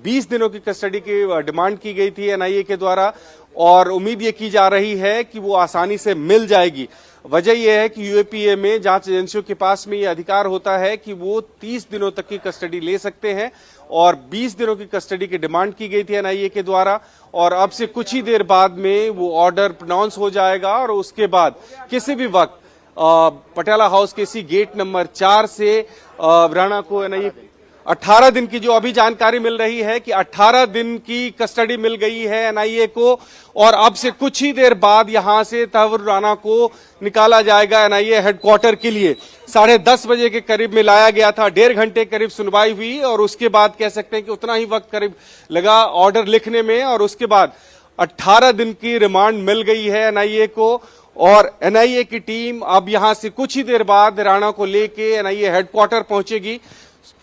20 दिनों की कस्टडी की डिमांड की गई थी एनआईए के द्वारा और उम्मीद ये की जा रही है कि वो आसानी से मिल जाएगी। वजह यह है कि यूएपीए में जांच एजेंसियों के पास में ये अधिकार होता है कि वो 30 दिनों तक की कस्टडी ले सकते हैं और 20 दिनों की कस्टडी की डिमांड की गई थी एनआईए के द्वारा और अब से कुछ ही देर बाद में वो ऑर्डर प्रोनाउंस हो जाएगा और उसके बाद किसी भी वक्त पटियाला हाउस के इसी गेट नंबर 4 से राणा को एनआईए 18 दिन की जो अभी जानकारी मिल रही है कि 18 दिन की कस्टडी मिल गई है एनआईए को और अब से कुछ ही देर बाद यहां से तहव्वुर राणा को निकाला जाएगा एनआईए हेडक्वार्टर के लिए। 10:30 बजे के करीब में लाया गया था, 1.5 घंटे करीब सुनवाई हुई और उसके बाद कह सकते हैं कि उतना ही वक्त करीब लगा ऑर्डर लिखने में और उसके बाद 18 दिन की रिमांड मिल गई है एनआईए को और एनआईए की टीम अब यहां से कुछ ही देर बाद राणा को लेके एनआईए हेडक्वार्टर पहुंचेगी।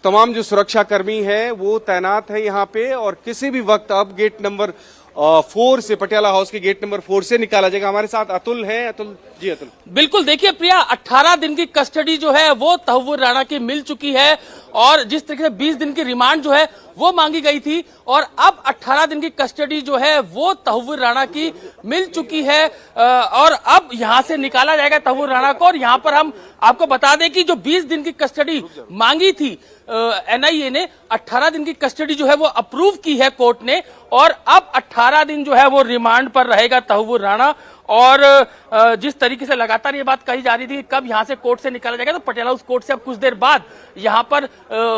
तमाम जो सुरक्षा कर्मी है वो तैनात है यहाँ पे और किसी भी वक्त अब गेट नंबर 4 से पटियाला हाउस के गेट नंबर 4 से निकाला जाएगा। हमारे साथ अतुल है। अतुल जी। अतुल बिल्कुल, देखिए प्रिया, 18 दिन की कस्टडी जो है वो तहव्वुर राणा की मिल चुकी है और जिस तरीके से 20 दिन की रिमांड जो है वो मांगी गई थी और अब 18 दिन की कस्टडी जो है वो तहव्वुर राणा की मिल चुकी है और अब यहां से निकाला जाएगा तहव्वुर राणा को। और यहां पर हम आपको बता दें कि जो 20 दिन की कस्टडी मांगी थी एनआईए ने, 18 दिन की कस्टडी जो है वो अप्रूव की है कोर्ट ने और अब 18 दिन जो है वो रिमांड पर रहेगा तहव्वुर राणा। और जिस तरीके से लगातार ये बात कही जा रही थी कि कब यहां से कोर्ट से निकाला जाएगा, तो पटियाला हाउस कोर्ट से अब कुछ देर बाद यहां पर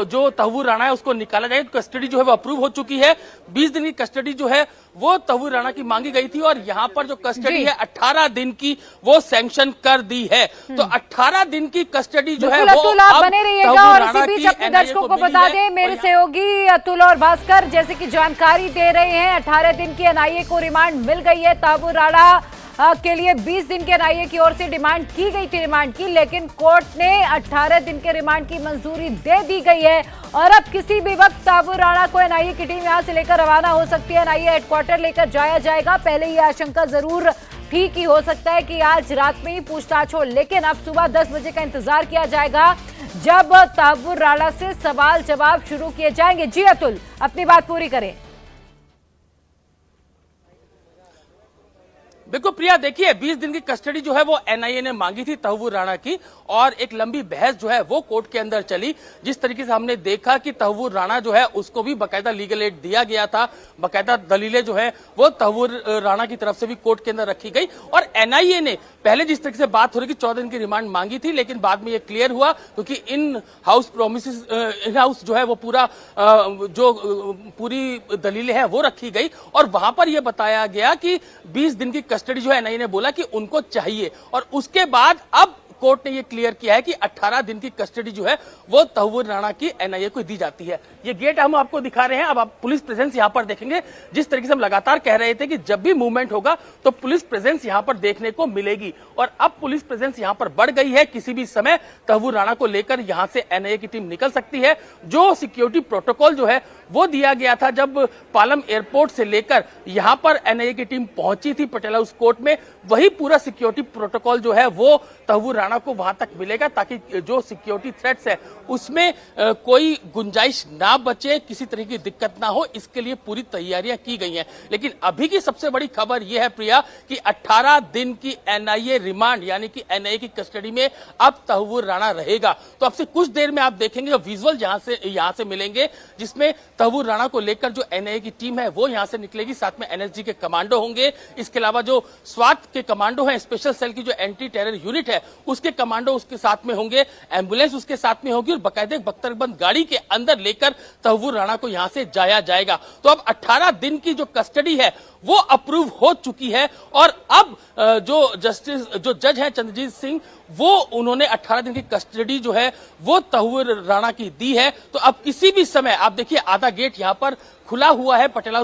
जो तहव्वुर राणा है उसको निकाला जाएगा। कस्टडी जो है वो अप्रूव हो चुकी है। 20 दिन की कस्टडी जो है वो तहव्वुर राणा की मांगी गई थी और यहां पर जो कस्टडी है 18 दिन की वो सैंक्शन कर दी है। तो 18 दिन की कस्टडी जो है वो आप बने रहिएगा और इसी बीच अपने दर्शकों को बता दें, मेरे सहयोगी अतुल और भास्कर जैसे कि जानकारी दे रहे हैं 18 दिन की एनआईए को रिमांड मिल गई है। तहव्वुर राणा के लिए 20 दिन के एनआईए की ओर से डिमांड की गई थी रिमांड की, लेकिन कोर्ट ने 18 दिन के रिमांड की मंजूरी दे दी गई है और अब किसी भी वक्त तहव्वुर राणा को एनआईए की टीम यहां से लेकर रवाना हो सकती है। एनआईए हेडक्वार्टर लेकर जाया जाएगा। पहले ये आशंका जरूर ठीक ही हो सकता है कि आज रात में ही पूछताछ हो, लेकिन अब सुबह 10 बजे का इंतजार किया जाएगा जब तहव्वुर राणा से सवाल जवाब शुरू किए जाएंगे। जी अतुल, अपनी बात पूरी करें। बिल्कुल प्रिया, देखिए 20 दिन की कस्टडी जो है वो एनआईए ने मांगी थी तहव्वुर राणा की और एक लंबी बहस जो है वो कोर्ट के अंदर चली। जिस तरीके से हमने देखा कि तहव्वुर राणा जो है उसको भी बकायदा लीगल एड दिया गया था, बकायदा दलीलें जो है वो तहव्वुर राणा की तरफ से भी कोर्ट के अंदर रखी गई और एनआईए ने पहले जिस तरीके से बात हो रही कि 14 दिन की रिमांड मांगी थी, लेकिन बाद में ये क्लियर हुआ क्योंकि in house promises in house जो है वो पूरा जो पूरी दलीलें हैं वो रखी गई और वहां पर यह बताया गया कि 20 दिन की कस्टडी जो है एनआईए ने बोला कि उनको चाहिए और उसके बाद अब कोर्ट ने ये क्लियर किया है कि 18 दिन की कस्टडी जो है वो तहव्वुर राणा की एनआईए को दी जाती है। ये गेट हम आपको दिखा रहे हैं। अब आप पुलिस प्रेजेंस यहां पर देखेंगे। जिस तरीके से हम लगातार कह रहे थे कि जब भी मूवमेंट होगा तो पुलिस प्रेजेंस यहां पर देखने को मिलेगी और अब पुलिस प्रेजेंस यहां पर बढ़ गई है। किसी भी समय तहव्वुर राणा को लेकर यहां से एनआईए की टीम निकल सकती है। जो सिक्योरिटी प्रोटोकॉल जो है वो दिया गया था जब पालम एयरपोर्ट से लेकर यहां पर एनआईए की टीम पहुंची थी पटियाला हाउस कोर्ट में, वही पूरा सिक्योरिटी प्रोटोकॉल जो है वो तहव्वुर राणा को वहां तक मिलेगा ताकि जो सिक्योरिटी थ्रेट्स है उसमें कोई गुंजाइश ना बचे, किसी तरह की दिक्कत ना हो, इसके लिए पूरी तैयारियां की गई हैं। लेकिन अभी की सबसे बड़ी खबर यह है प्रिया कि 18 दिन की एनआईए रिमांड यानी कि एनआईए की कस्टडी में अब तहव्वुर राणा रहेगा। तो अब से कुछ देर में आप देखेंगे जो विजुअल यहां से मिलेंगे जिसमें तहव्वुर राणा को लेकर जो एनआईए की टीम है वो यहां से निकलेगी, साथ में एनएसजी के कमांडो होंगे। इसके अलावा जो स्वात के कमांडो हैं, स्पेशल सेल की जो एंटी टेरर यूनिट है उसके कमांडो उसके साथ में होंगे, एम्बुलेंस उसके साथ में होगी और बाकायदे बख्तरबंद गाड़ी के अंदर लेकर तहव्वुर राणा को यहां से जाया जाएगा। तो अब 18 दिन की जो कस्टडी है वो अप्रूव हो चुकी है और अब जो जज है चंद्रजीत सिंह वो उन्होंने 18 दिन की कस्टडी जो है वो तहव्वुर राणा की दी है। तो अब किसी भी समय आप देखिए आधा गेट यहां पर खुला हुआ है, पटियाला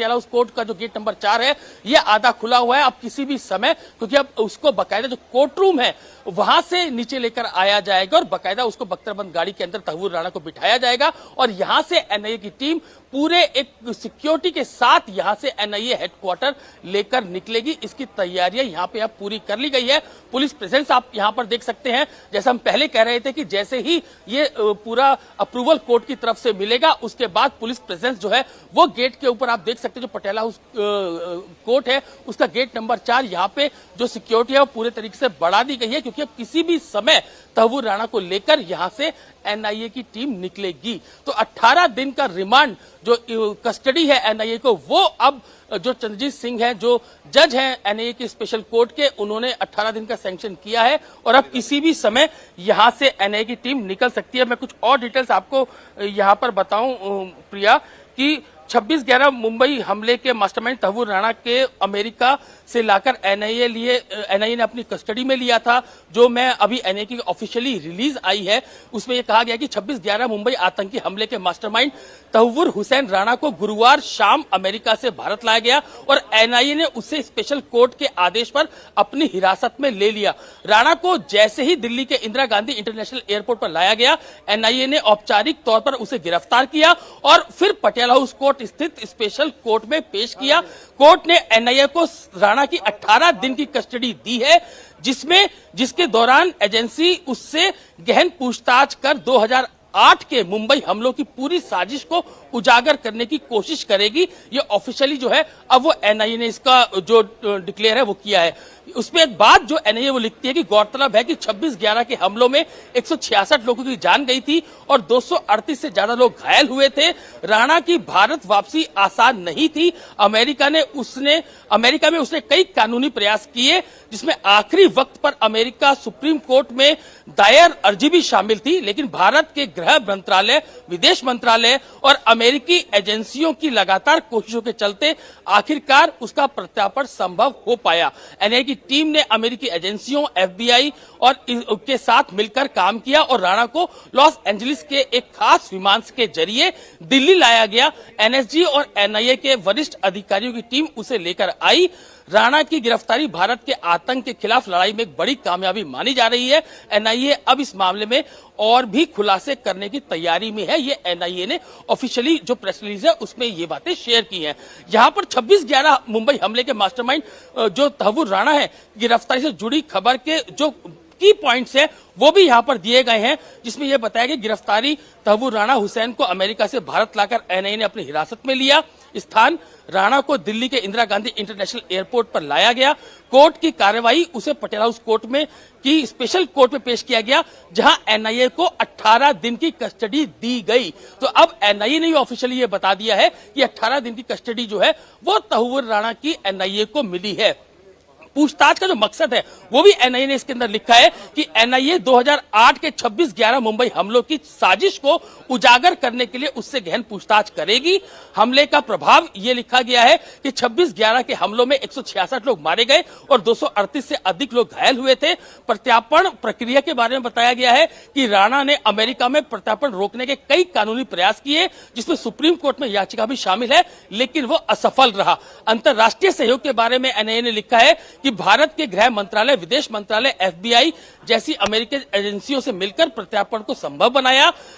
हाउस कोर्ट का जो गेट नंबर 4 है ये आधा खुला हुआ है। अब किसी भी समय क्योंकि अब उसको बकायदा जो कोर्ट रूम है वहां से नीचे लेकर आया जाएगा और बकायदा उसको बख्तरबंद गाड़ी के अंदर तहव्वुर राणा को बिठाया जाएगा और यहां से एनआईए की टीम पूरे एक सिक्योरिटी के साथ यहां से एनआईए हेडक्वार्टर लेकर निकलेगी। इसकी तैयारियां यहां पे अब पूरी कर ली गई है। पुलिस प्रेजेंस डिटेल्स आप यहां पर देख सकते हैं। जैसे हम पहले कह रहे थे कि जैसे ही ये पूरा अप्रूवल कोर्ट की तरफ से मिलेगा, उसके बाद पुलिस प्रेजेंस जो है वो गेट के ऊपर आप देख सकते हैं। जो पटियाला हाउस कोर्ट है उसका गेट नंबर 4, यहाँ पे जो सिक्योरिटी है वो पूरे तरीके से बढ़ा दी गई है, क्योंकि अब किसी भी समय तहव्वुर राणा को लेकर यहां से एनआईए की टीम निकलेगी। तो 18 दिन का रिमांड जो कस्टडी है एनआईए को, वो अब जो चंद्रजीत सिंह है, जो जज हैं एनआईए के स्पेशल कोर्ट के, उन्होंने 18 दिन का सैंक्शन किया है और अब किसी भी समय यहां से एनआईए की टीम निकल सकती है। मैं कुछ और डिटेल्स आपको यहां पर बताऊं प्रिया, कि 26/11 मुंबई हमले के मास्टरमाइंड तहव्वुर राणा के अमेरिका से लाकर एनआईए ने अपनी कस्टडी में लिया था। जो मैं अभी एनआईए की ऑफिशियली रिलीज आई है उसमें यह कहा गया कि 26/11 मुंबई आतंकी हमले के मास्टरमाइंड तहव्वुर हुसैन राणा को गुरुवार शाम अमेरिका से भारत लाया गया और एनआईए ने उसे स्पेशल कोर्ट के आदेश पर अपनी हिरासत में ले लिया। राणा को जैसे ही दिल्ली के इंदिरा गांधी इंटरनेशनल एयरपोर्ट पर लाया गया, एनआईए ने औपचारिक तौर पर उसे गिरफ्तार किया और फिर पटियाला हाउस कोर्ट स्थित स्पेशल कोर्ट में पेश किया। कोर्ट ने एनआईए को राणा की 18 दिन की कस्टडी दी है, जिसके दौरान एजेंसी उससे गहन पूछताछ कर 2008 के मुंबई हमलों की पूरी साजिश को उजागर करने की कोशिश करेगी। ये ऑफिशियली जो है अब वो एनआईए ने इसका जो डिक्लेयर है वो किया है। उसमें एक बात जो एनआईए वो लिखती है कि गौरतलब है कि 26/11 के हमलों में 166 लोगों की जान गई थी और 238 से ज्यादा लोग घायल हुए थे। राणा की भारत वापसी आसान नहीं थी। अमेरिका में उसने कई कानूनी प्रयास किए, जिसमें आखिरी वक्त पर अमेरिका सुप्रीम कोर्ट में दायर अर्जी भी शामिल थी, लेकिन भारत के गृह मंत्रालय, विदेश मंत्रालय और अमेरिकी एजेंसियों की लगातार कोशिशों के चलते आखिरकार उसका प्रत्यार्पण संभव हो पाया। एनआईए की टीम ने अमेरिकी एजेंसियों, एफबीआई और के साथ मिलकर काम किया और राणा को लॉस एंजलिस के एक खास विमान के जरिए दिल्ली लाया गया। एनएसजी और एनआईए के वरिष्ठ अधिकारियों की टीम उसे लेकर आई। राणा की गिरफ्तारी भारत के आतंक के खिलाफ लड़ाई में एक बड़ी कामयाबी मानी जा रही है। एनआईए अब इस मामले में और भी खुलासे करने की तैयारी में है। ये एनआईए ने ऑफिशियली जो प्रेस रिलीज है उसमें ये बातें शेयर की हैं। यहां पर 26/11 मुंबई हमले के मास्टरमाइंड जो तहव्वुर राणा है, गिरफ्तारी से जुड़ी खबर के जो की पॉइंट्स है वो भी यहां पर दिए गए हैं, जिसमें यह बताया कि गिरफ्तारी तहव्वुर राणा हुसैन को अमेरिका से भारत लाकर एनआईए ने अपनी हिरासत में लिया। स्थान राणा को दिल्ली के इंदिरा गांधी इंटरनेशनल एयरपोर्ट पर लाया गया। कोर्ट की कार्रवाई उसे पटियाला हाउस कोर्ट में की स्पेशल कोर्ट में पेश किया गया, जहां एनआईए को 18 दिन की कस्टडी दी गई। तो अब एनआईए ने ऑफिशियली ये बता दिया है कि 18 दिन की कस्टडी जो है वो तहव्वुर राणा की एनआईए को मिली है। पूछताछ का जो मकसद है वो भी एनआईए ने इसके अंदर लिखा है कि एनआईए 2008 के 26/11 मुंबई हमलों की साजिश को उजागर करने के लिए उससे गहन पूछताछ करेगी। हमले का प्रभाव ये लिखा गया है कि 26/11 के हमलों में 166 लोग मारे गए और 238 से अधिक लोग घायल हुए थे। प्रत्यार्पण प्रक्रिया के बारे में बताया गया है कि राणा ने अमेरिका में प्रत्यार्पण रोकने के कई कानूनी प्रयास किए, जिसमें सुप्रीम कोर्ट में याचिका भी शामिल है, लेकिन वो असफल रहा। अंतर्राष्ट्रीय सहयोग के बारे में एनआईए ने लिखा है कि भारत के गृह मंत्रालय, विदेश मंत्रालय, एफबीआई जैसी अमेरिकी एजेंसियों से मिलकर प्रत्यार्पण को संभव बनाया।